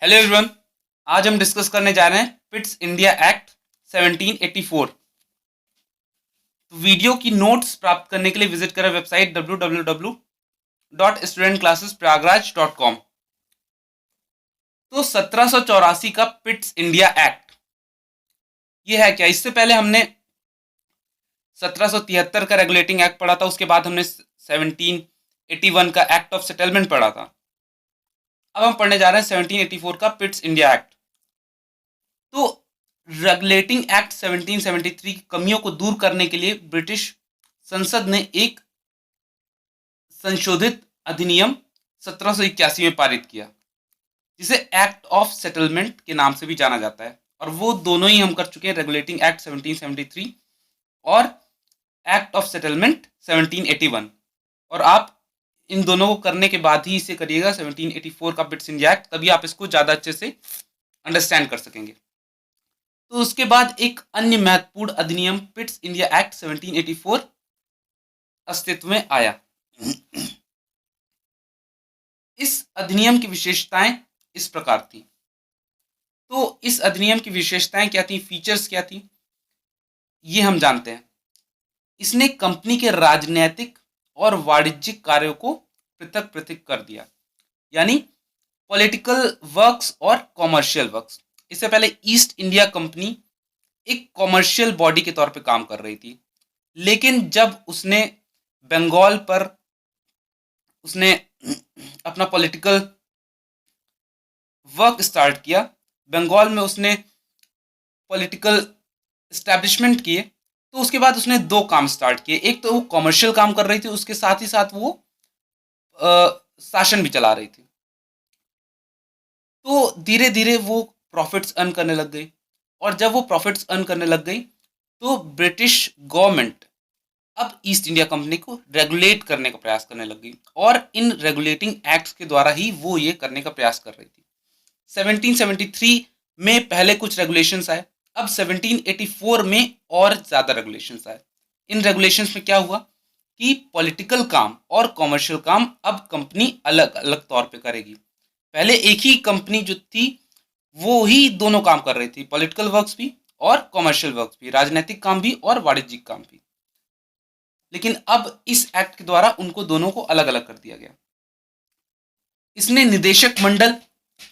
Hello everyone. आज हम discuss करने जा रहे हैं पिट्स इंडिया एक्ट 1784। तो वीडियो की नोट्स प्राप्त करने के लिए विजिट करें वेबसाइट www.studentclassesprayagraj.com। तो 1784 का पिट्स इंडिया एक्ट ये है क्या? इससे पहले हमने 1773 का रेगुलेटिंग एक्ट पढ़ा था, उसके बाद हमने 1781 का एक्ट ऑफ सेटलमेंट पढ़ा था। अब हम पढ़ने जा रहे हैं 1784 का पिट्स इंडिया एक्ट। तो रेगुलेटिंग एक्ट 1773 की कमियों को दूर करने के लिए ब्रिटिश संसद ने एक संशोधित अधिनियम 1781 में पारित किया, जिसे एक्ट ऑफ सेटलमेंट के नाम से भी जाना जाता है। और वो दोनों ही हम कर चुके हैं, रेगुलेटिंग एक्ट 1773 और एक्ट ऑफ सेटलमेंट 1781। और आप इन दोनों को करने के बाद ही इसे करिएगा 1784 का पिट्स इंडिया एक्ट, तभी आप इसको ज़्यादा अच्छे से अंडरस्टैंड कर सकेंगे। तो उसके बाद एक अन्य महत्वपूर्ण अधिनियम पिट्स इंडिया एक्ट 1784 अस्तित्व में आया। इस अधिनियम की विशेषताएं इस प्रकार थी। तो इस अधिनियम की विशेषताएं क्या थी, फीचर्स क्या थी, ये हम जानते हैं। इसने कंपनी के राजनीतिक और वाणिज्यिक कार्यों को पृथक पृथक कर दिया, यानी पॉलिटिकल वर्क्स और कॉमर्शियल वर्क्स। इससे पहले ईस्ट इंडिया कंपनी एक कॉमर्शियल बॉडी के तौर पे काम कर रही थी, लेकिन जब उसने बंगाल पर उसने अपना पॉलिटिकल वर्क स्टार्ट किया, बंगाल में उसने पॉलिटिकल इस्टेब्लिशमेंट किए, तो उसके बाद उसने दो काम स्टार्ट किए। एक तो वो कॉमर्शियल काम कर रही थी, उसके साथ ही साथ वो शासन भी चला रही थी। तो धीरे धीरे वो प्रॉफिट्स अर्न करने लग गई, और जब वो प्रॉफिट्स अर्न करने लग गई तो ब्रिटिश गवर्नमेंट अब ईस्ट इंडिया कंपनी को रेगुलेट करने का प्रयास करने लग गई, और इन रेगुलेटिंग एक्ट्स के द्वारा ही वो ये करने का प्रयास कर रही थी। 1773 में पहले कुछ रेगुलेशंस आए, अब 1784 में और ज़्यादा रेगुलेशंस आए। इन रेगुलेशंस में क्या हुआ कि पॉलिटिकल काम और कॉमर्शियल काम अब कंपनी अलग अलग तौर पे करेगी। पहले एक ही कंपनी जो थी वो ही दोनों काम कर रही थी, पॉलिटिकल वर्क्स भी और कॉमर्शियल वर्क्स भी, राजनीतिक काम भी और वाणिज्यिक काम भी। लेकिन अब इस एक्ट के द्वारा उनको दोनों को अलग अलग कर दिया गया। इसने निदेशक मंडल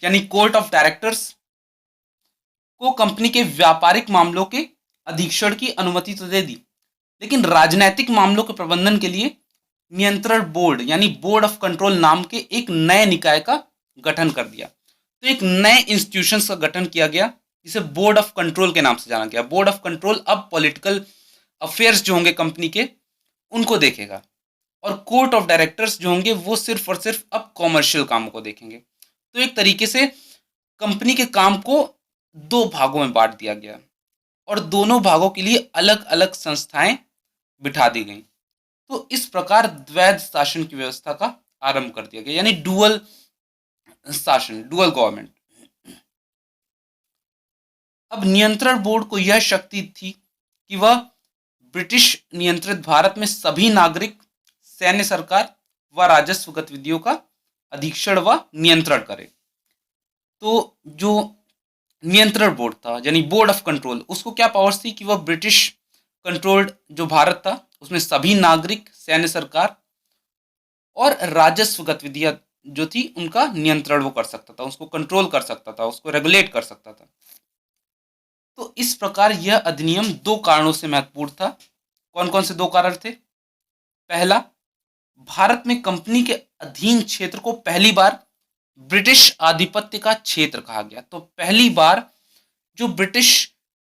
यानी कोर्ट ऑफ डायरेक्टर्स को कंपनी के व्यापारिक मामलों के अधीक्षण की अनुमति तो दे दी, लेकिन राजनीतिक मामलों के प्रबंधन के लिए नियंत्रण बोर्ड यानी बोर्ड ऑफ कंट्रोल नाम के एक नए निकाय का गठन कर दिया। तो एक नए इंस्टीट्यूशन का गठन किया गया, जिसे बोर्ड ऑफ कंट्रोल के नाम से जाना गया। बोर्ड ऑफ कंट्रोल अब पॉलिटिकल अफेयर्स जो होंगे कंपनी के, उनको देखेगा, और कोर्ट ऑफ डायरेक्टर्स जो होंगे वो सिर्फ और सिर्फ अब कॉमर्शियल कामों को देखेंगे। तो एक तरीके से कंपनी के काम को दो भागों में बांट दिया गया, और दोनों भागों के लिए अलग अलग संस्थाएं बिठा दी गई। तो इस प्रकार द्वैध शासन की व्यवस्था का आरंभ कर दिया गया, यानी डुअल शासन, डुअल गवर्नमेंट। अब नियंत्रण बोर्ड को यह शक्ति थी कि वह ब्रिटिश नियंत्रित भारत में सभी नागरिक, सैन्य सरकार व राजस्व गतिविधियों का अधीक्षण व नियंत्रण करे। तो जो नियंत्रण बोर्ड था यानी बोर्ड ऑफ कंट्रोल, उसको क्या पावर्स थी कि वह ब्रिटिश कंट्रोल्ड जो भारत था उसमें सभी नागरिक, सैन्य सरकार और राजस्व गतिविधियां जो थी उनका नियंत्रण वो कर सकता था, उसको कंट्रोल कर सकता था, उसको रेगुलेट कर सकता था। तो इस प्रकार यह अधिनियम दो कारणों से महत्वपूर्ण था। कौन कौन से दो कारण थे? पहला, भारत में कंपनी के अधीन क्षेत्र को पहली बार ब्रिटिश आधिपत्य का क्षेत्र कहा गया। तो पहली बार जो ब्रिटिश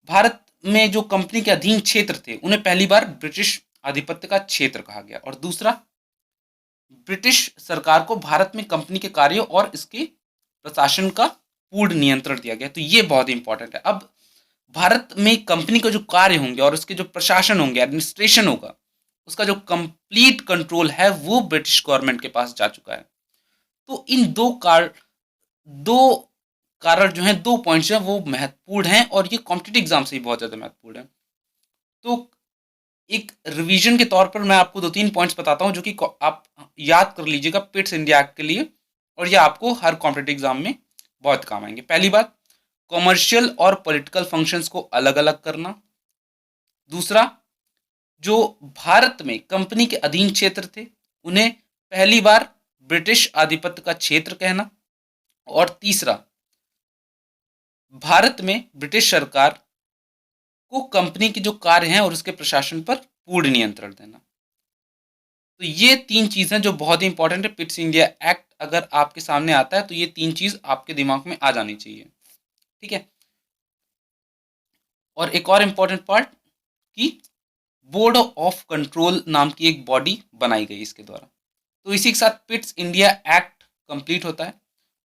भारत में जो कंपनी के अधीन क्षेत्र थे उन्हें पहली बार ब्रिटिश आधिपत्य का क्षेत्र कहा गया। और दूसरा, ब्रिटिश सरकार को भारत में कंपनी के कार्यों और इसके प्रशासन का पूर्ण नियंत्रण दिया गया। तो ये बहुत इंपॉर्टेंट है। अब भारत में कंपनी के जो कार्य होंगे और उसके जो प्रशासन होंगे, एडमिनिस्ट्रेशन होगा, उसका जो कंप्लीट कंट्रोल है वो ब्रिटिश गवर्नमेंट के पास जा चुका है। तो इन दो कारण जो हैं, दो पॉइंट्स हैं, वो महत्वपूर्ण हैं, और ये कॉम्पिटिटिव एग्जाम से ही बहुत ज़्यादा महत्वपूर्ण है। तो एक रिवीजन के तौर पर मैं आपको दो तीन पॉइंट्स बताता हूँ जो कि आप याद कर लीजिएगा पिट्स इंडिया एक्ट के लिए, और ये आपको हर कॉम्पिटिटिव एग्जाम में बहुत काम आएंगे। पहली बात, कॉमर्शियल और पॉलिटिकल फंक्शंस को अलग अलग करना। दूसरा, जो भारत में कंपनी के अधीन क्षेत्र थे उन्हें पहली बार ब्रिटिश आधिपत्य का क्षेत्र कहना। और तीसरा, भारत में ब्रिटिश सरकार को कंपनी के जो कार्य हैं और उसके प्रशासन पर पूर्ण नियंत्रण देना। तो ये तीन चीजें जो बहुत ही इंपॉर्टेंट है, पिट्स इंडिया एक्ट अगर आपके सामने आता है तो ये तीन चीज आपके दिमाग में आ जानी चाहिए। ठीक है। और एक और इम्पॉर्टेंट पार्ट कि बोर्ड ऑफ कंट्रोल नाम की एक बॉडी बनाई गई इसके द्वारा। तो इसी के साथ पिट्स इंडिया एक्ट कंप्लीट होता है।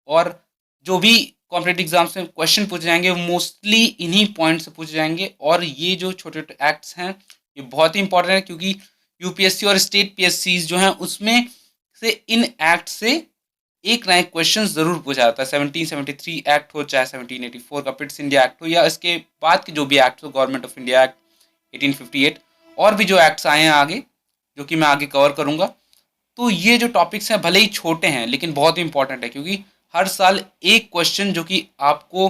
और जो भी कॉम्पिटेटिव एग्जाम्स में क्वेश्चन पूछे जाएंगे वो मोस्टली इन्हीं पॉइंट से पूछे जाएंगे। और ये जो छोटे छोटे एक्ट्स हैं ये बहुत ही इंपॉर्टेंट है, क्योंकि यूपीएससी और स्टेट पीएससी जो हैं उसमें से इन एक्ट से एक ना एक क्वेश्चन जरूर पूछा जाता है। 1773 एक्ट हो, चाहे 1784 का पिट्स इंडिया एक्ट हो, या इसके बाद के जो भी एक्ट हो, गवर्नमेंट ऑफ इंडिया एक्ट 1858, और भी जो एक्ट्स आए हैं आगे जो कि मैं आगे कवर करूंगा। तो ये जो टॉपिक्स हैं भले ही छोटे हैं लेकिन बहुत ही इंपॉर्टेंट है, क्योंकि हर साल एक क्वेश्चन जो कि आपको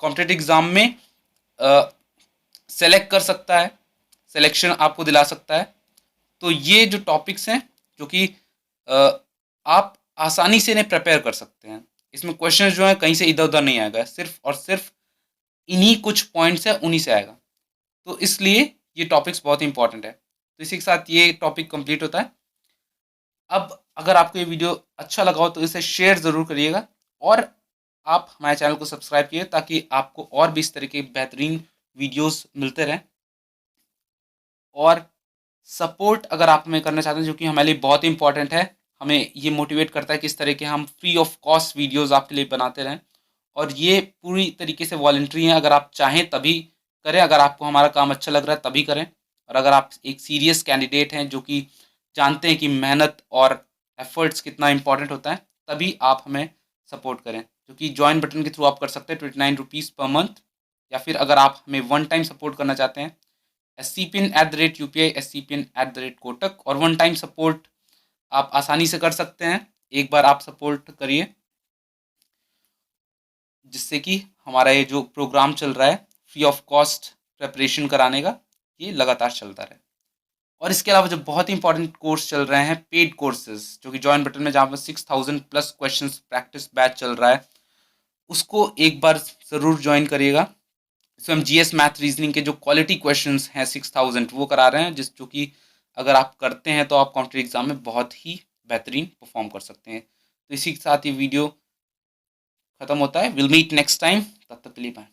कॉम्पिटेटिव एग्जाम में सेलेक्ट कर सकता है, सिलेक्शन आपको दिला सकता है। तो ये जो टॉपिक्स हैं जो कि आप आसानी से इन्हें प्रिपेयर कर सकते हैं। इसमें क्वेश्चन जो है कहीं से इधर उधर नहीं आएगा, सिर्फ और सिर्फ इन्हीं कुछ पॉइंट्स है उन्हीं से आएगा। तो इसलिए ये टॉपिक्स बहुत इंपॉर्टेंट है। तो इसी के साथ ये टॉपिक कंप्लीट होता है। अब अगर आपको ये वीडियो अच्छा लगा हो तो इसे शेयर ज़रूर करिएगा, और आप हमारे चैनल को सब्सक्राइब कीजिए ताकि आपको और भी इस तरह के बेहतरीन वीडियोस मिलते रहें। और सपोर्ट अगर आप हमें करना चाहते हैं जो कि हमारे लिए बहुत इंपॉर्टेंट है, हमें ये मोटिवेट करता है कि इस तरह के हम फ्री ऑफ कॉस्ट वीडियोस आपके लिए बनाते रहें। और ये पूरी तरीके से वॉलंटरी हैं, अगर आप चाहें तभी करें, अगर आपको हमारा काम अच्छा लग रहा है तभी करें। और अगर आप एक सीरियस कैंडिडेट हैं जो कि जानते हैं कि मेहनत और एफर्ट्स कितना इंपॉर्टेंट होता है, तभी आप हमें सपोर्ट करें, जो कि ज्वाइन बटन के थ्रू आप कर सकते हैं 29 रुपीज़ पर मंथ। या फिर अगर आप हमें वन टाइम सपोर्ट करना चाहते हैं, SCPIN@UPI, SCPIN@Kotak, और वन टाइम सपोर्ट आप आसानी से कर सकते हैं। एक बार आप सपोर्ट करिए जिससे कि हमारा ये जो प्रोग्राम चल रहा है फ्री ऑफ कॉस्ट प्रेपरेशन कराने का, ये लगातार चलता रहे। और इसके अलावा जो बहुत ही इंपॉर्टेंट कोर्स चल रहे हैं पेड कोर्सेज, जो कि जॉइन बटन में जहाँ पर 6000+ क्वेश्चन प्रैक्टिस बैच चल रहा है, उसको एक बार ज़रूर ज्वाइन करिएगा। इसमें हम जीएस मैथ रीजनिंग के जो क्वालिटी क्वेश्चंस हैं 6000 वो करा रहे हैं, जो कि अगर आप करते हैं तो आप कॉम्पिटेटिव एग्जाम में बहुत ही बेहतरीन परफॉर्म कर सकते हैं। तो इसी के साथ ये वीडियो खत्म होता है। विल मीट नेक्स्ट टाइम, तब तक के लिए बाय।